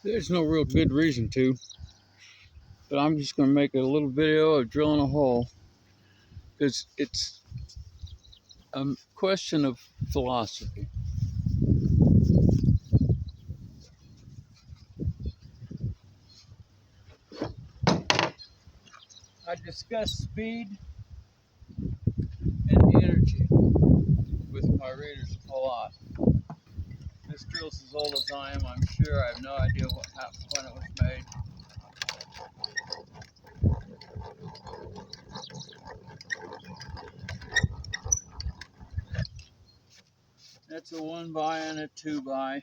There's no real good reason to, but I'm just going to make a little video of drilling a hole because it's a question of philosophy. I discuss speed and energy with my readers a lot. This drill's as old as I am, I'm sure. I have no idea what happened when it was made. That's a 1x and a 2x.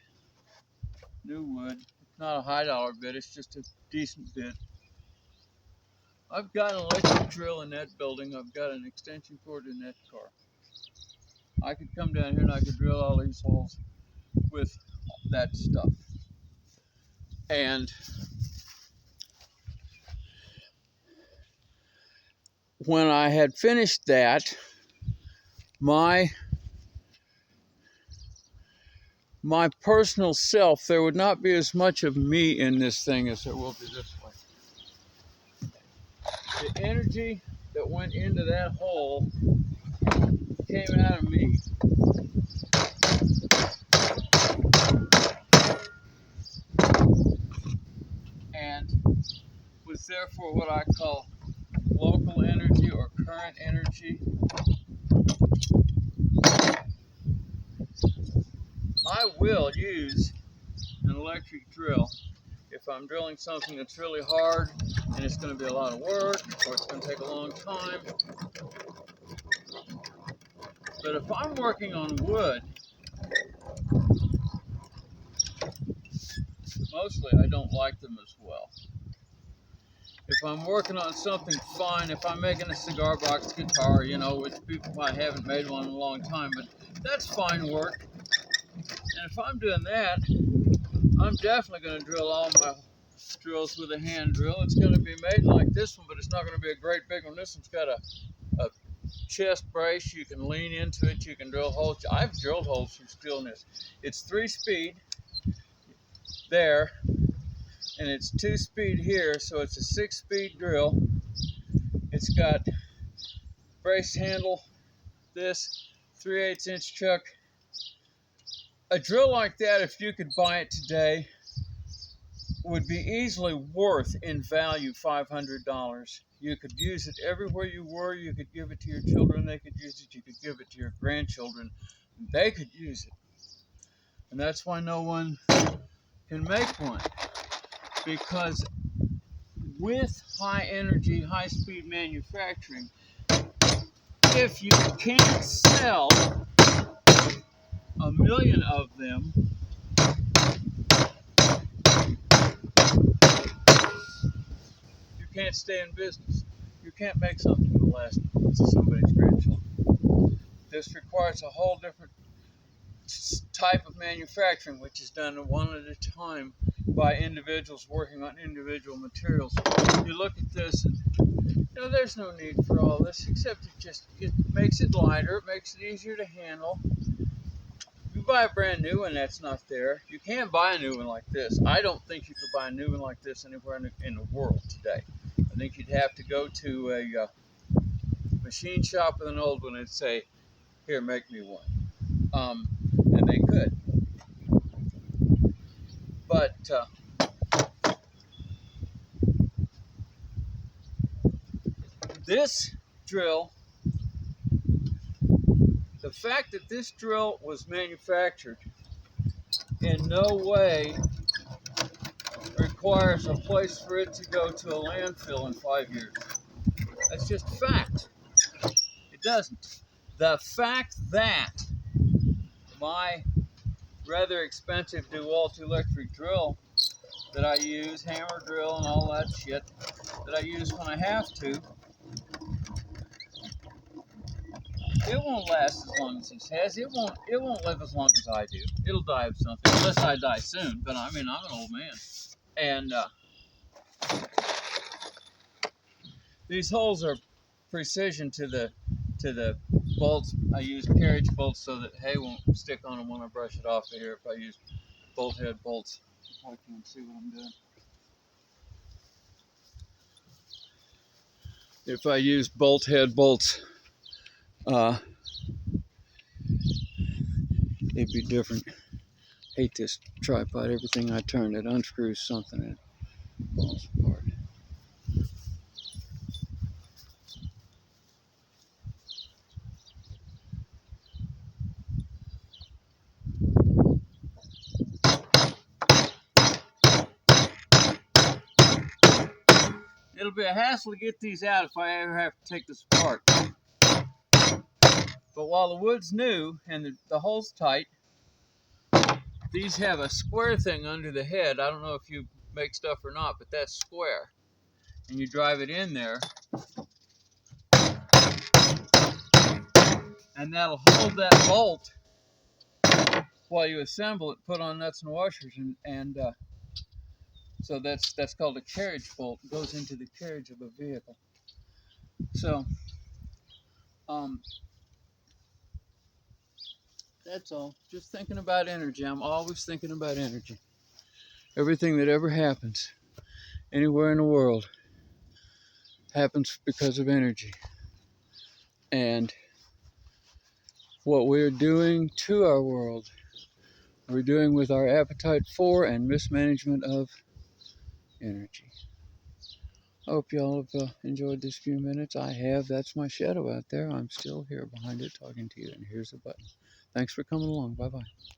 New wood. It's not a high dollar bit, it's just a decent bit. I've got an electric drill in that building. I've got an extension cord in that car. I could come down here and I could drill all these holes with that stuff. And when I had finished that, my personal self, there would not be as much of me in this thing as there will be this way. The energy that went into that hole came out of me. And was therefore what I call local energy or current energy. I will use an electric drill if I'm drilling something that's really hard and it's going to be a lot of work or it's going to take a long time. But if I'm working on wood, mostly I don't like them as well. If I'm working on something fine, if I'm making a cigar box guitar, you know, which people I haven't made one in a long time, but that's fine work. And if I'm doing that, I'm definitely going to drill all my drills with a hand drill. It's going to be made like this one, but it's not going to be a great big one. This one's got a chest brace. You can lean into it. You can drill holes. I've drilled holes through steel in this. It's 3-speed there, and it's 2-speed here, so it's a 6-speed drill. It's got brace handle, this 3/8 inch chuck. A drill like that, if you could buy it today, would be easily worth in value $500. You could use it everywhere you were. You could give it to your children. They could use it. You could give it to your grandchildren. They could use it. And that's why no one can make one. Because with high energy, high speed manufacturing, if you can't sell 1,000,000 of them, you can't stay in business. You can't make something that lasts to somebody's grandchildren. This requires a whole different type of manufacturing, which is done one at a time by individuals working on individual materials. You look at this and you know, there's no need for all this, except it makes it lighter, it makes it easier to handle. You buy a brand new one, that's not there. You can't buy a new one like this. I don't think you could buy a new one like this anywhere in the world today. I think you'd have to go to a machine shop with an old one and say, here, make me one. And they could. But this drill, the fact that this drill was manufactured in no way requires a place for it to go to a landfill in 5 years. That's just a fact. It doesn't. The fact that my rather expensive DeWalt electric drill that I use, hammer drill and all that shit, that I use when I have to, it won't last as long as this has. It won't live as long as I do. It'll die of something, unless I die soon. But I mean, I'm an old man. And these holes are precision to the bolts. I use carriage bolts so that hay won't stick on them when I brush it off of here if I use bolt head bolts. talk to you and see what I'm doing. If I use bolt head bolts, it'd be different. Hate this tripod. Everything I turn, it unscrews something and it falls apart. It'll be a hassle to get these out if I ever have to take this apart. But while the wood's new and the hole's tight, these have a square thing under the head. I don't know if you make stuff or not, but that's square. And you drive it in there, and that'll hold that bolt while you assemble it, put on nuts and washers, and so that's called a carriage bolt. It goes into the carriage of a vehicle. So that's all. Just thinking about energy. I'm always thinking about energy. Everything that ever happens anywhere in the world happens because of energy. And what we're doing to our world, we're doing with our appetite for and mismanagement of energy. I hope y'all have enjoyed this few minutes. I have. That's my shadow out there. I'm still here behind it talking to you, and here's the button. Thanks for coming along. Bye-bye.